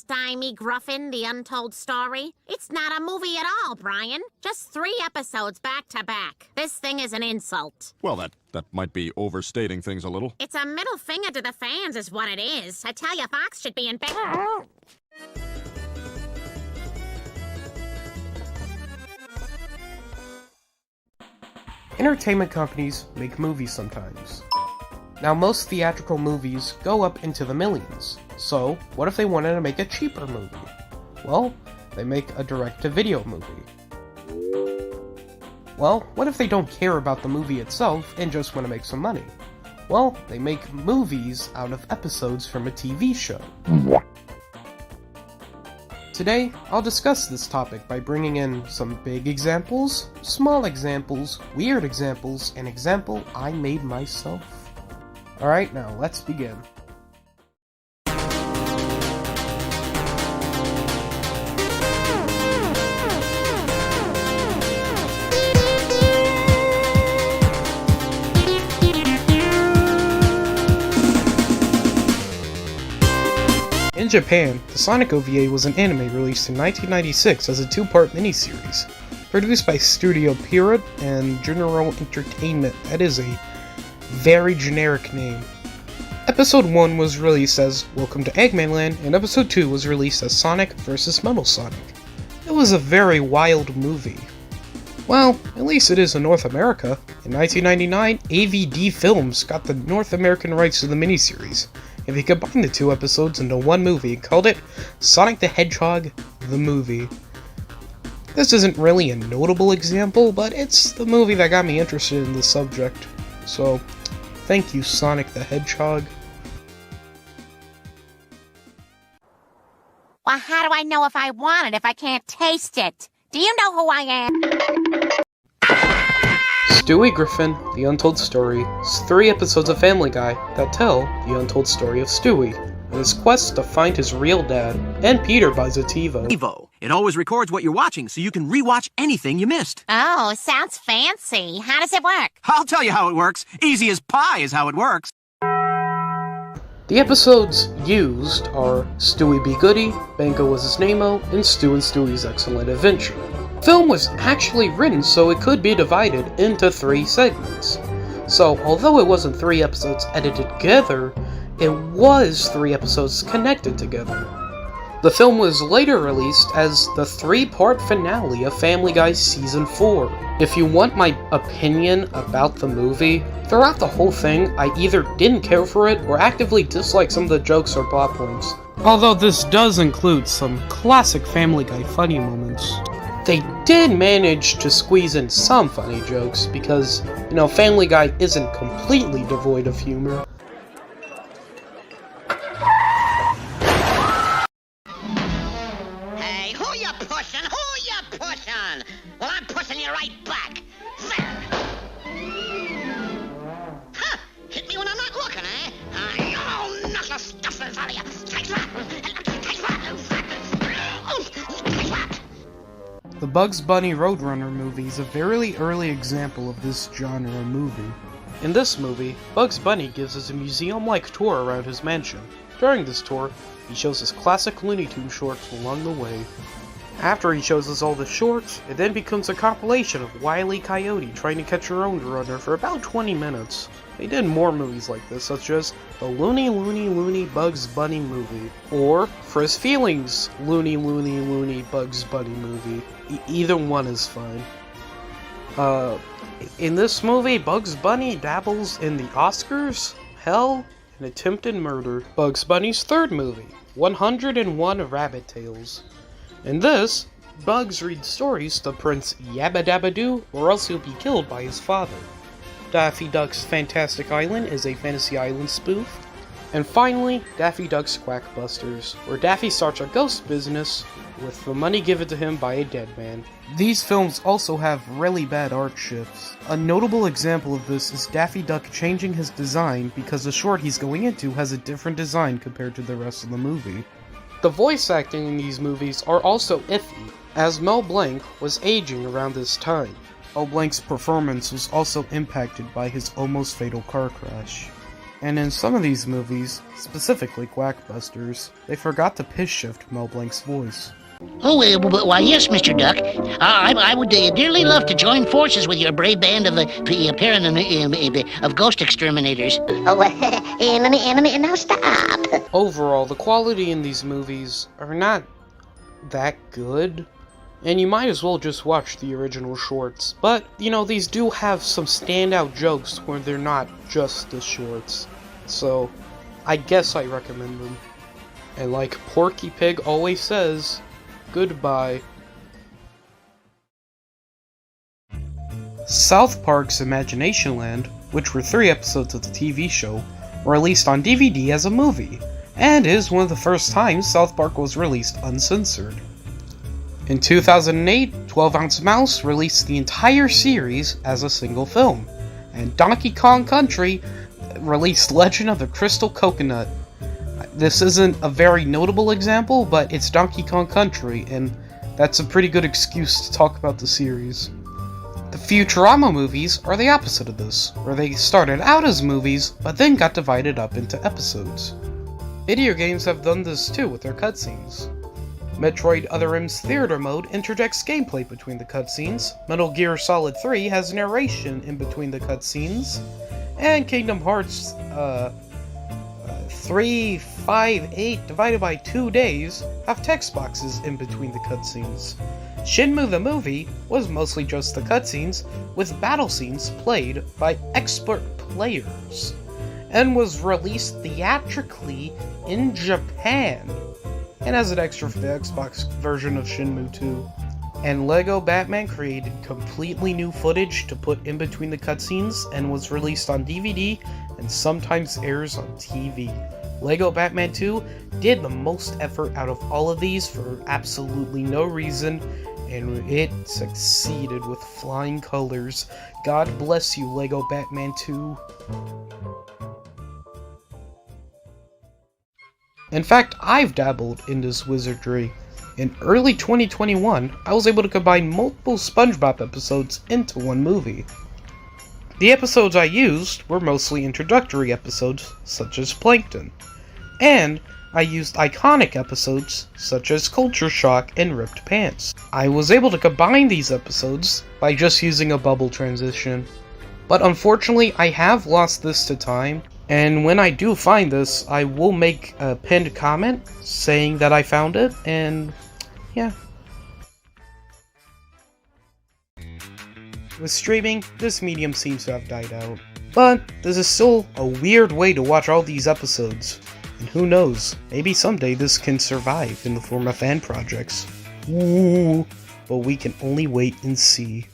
Stymie Gruffin, The Untold Story? It's not a movie at all, Brian. Just 3 episodes back to back. This thing is an insult. Well, that might be overstating things a little. It's a middle finger to the fans is what it is. I tell you, Fox should be in bed. Entertainment companies make movies sometimes. Now, most theatrical movies go up into the millions, so what if they wanted to make a cheaper movie? Well, they make a direct-to-video movie. Well, what if they don't care about the movie itself and just want to make some money? Well, they make movies out of episodes from a TV show. Today, I'll discuss this topic by bringing in some big examples, small examples, weird examples, and an example I made myself. Alright, now let's begin. In Japan, the Sonic Ova was an anime released in 1996 as a 2-part miniseries, produced by Studio Pierrot and General Entertainment. That is a very generic name. Episode 1 was released as Welcome to Eggman Land, and Episode 2 was released as Sonic vs. Metal Sonic. It was a very wild movie. Well, at least it is in North America. In 1999, AVD Films got the North American rights to the miniseries, and they combined the 2 episodes into one movie and called it Sonic the Hedgehog the Movie. This isn't really a notable example, but it's the movie that got me interested in the subject. So, thank you, Sonic the Hedgehog. Well, how do I know if I want it if I can't taste it? Do you know who I am? Stewie Griffin, The Untold Story, is 3 episodes of Family Guy that tell the untold story of Stewie and his quest to find his real dad, and Peter buys a TiVo. TiVo. It always records what you're watching so you can rewatch anything you missed. Oh, sounds fancy. How does it work? I'll tell you how it works. Easy as pie is how it works. The episodes used are Stewie Be Goody, Bango Was His Name-O, and Stu and Stewie's Excellent Adventure. The film was actually written so it could be divided into 3 segments. So, although it wasn't 3 episodes edited together, it was 3 episodes connected together. The film was later released as the 3-part finale of Family Guy Season 4. If you want my opinion about the movie, throughout the whole thing, I either didn't care for it or actively disliked some of the jokes or plot points. Although this does include some classic Family Guy funny moments. They did manage to squeeze in some funny jokes because, Family Guy isn't completely devoid of humor. Hey, who you pushing? Who you pushing? Well, I'm pushing you right back. There. Huh? Hit me when I'm not looking, eh? Oh, knock the stuffers out of you. Take that. Take that. The Bugs Bunny Roadrunner movie is a very early example of this genre movie. In this movie, Bugs Bunny gives us a museum-like tour around his mansion. During this tour, he shows us classic Looney Tunes shorts along the way. After he shows us all the shorts, it then becomes a compilation of Wile E. Coyote trying to catch a Roadrunner for about 20 minutes. They did more movies like this, such as the Looney Bugs Bunny movie, or For His Feelings Looney Bugs Bunny movie. Either one is fine. In this movie, Bugs Bunny dabbles in the Oscars, hell, and attempted murder. Bugs Bunny's 3rd movie, 101 Rabbit Tales. In this, Bugs reads stories to Prince Yabba Dabba Doo, or else he'll be killed by his father. Daffy Duck's Fantastic Island is a Fantasy Island spoof. And finally, Daffy Duck's Quackbusters, where Daffy starts a ghost business with the money given to him by a dead man. These films also have really bad art shifts. A notable example of this is Daffy Duck changing his design because the short he's going into has a different design compared to the rest of the movie. The voice acting in these movies are also iffy, as Mel Blanc was aging around this time. Mel Blanc's performance was also impacted by his almost fatal car crash. And in some of these movies, specifically Quackbusters, they forgot to pitch shift Mel Blanc's voice. Oh, why, yes, Mr. Duck. I would dearly love to join forces with your brave band of of ghost exterminators. Oh, and now stop. Overall, the quality in these movies are not that good, and you might as well just watch the original shorts. But, you know, these do have some standout jokes where they're not just the shorts. So, I guess I recommend them. And like Porky Pig always says, goodbye. South Park's Imagination Land, which were 3 episodes of the TV show, were released on DVD as a movie, and is one of the first times South Park was released uncensored. In 2008, 12 Ounce Mouse released the entire series as a single film, and Donkey Kong Country released Legend of the Crystal Coconut. This isn't a very notable example, but it's Donkey Kong Country, and that's a pretty good excuse to talk about the series. The Futurama movies are the opposite of this, where they started out as movies, but then got divided up into episodes. Video games have done this too with their cutscenes. Metroid Other M's Theater Mode interjects gameplay between the cutscenes, Metal Gear Solid 3 has narration in between the cutscenes, and Kingdom Hearts 3, 5, 8 divided by 2 days have text boxes in between the cutscenes. Shenmue the movie was mostly just the cutscenes, with battle scenes played by expert players, and was released theatrically in Japan, and as an extra for the Xbox version of Shenmue 2. And LEGO Batman created completely new footage to put in between the cutscenes and was released on DVD and sometimes airs on TV. LEGO Batman 2 did the most effort out of all of these for absolutely no reason, and it succeeded with flying colors. God bless you, LEGO Batman 2. In fact, I've dabbled in this wizardry. In early 2021, I was able to combine multiple SpongeBob episodes into one movie. The episodes I used were mostly introductory episodes, such as Plankton, and I used iconic episodes, such as Culture Shock and Ripped Pants. I was able to combine these episodes by just using a bubble transition, but unfortunately I have lost this to time, and when I do find this, I will make a pinned comment saying that I found it, and yeah. With streaming, this medium seems to have died out, but this is still a weird way to watch all these episodes, and who knows, maybe someday this can survive in the form of fan projects. Ooh, but we can only wait and see.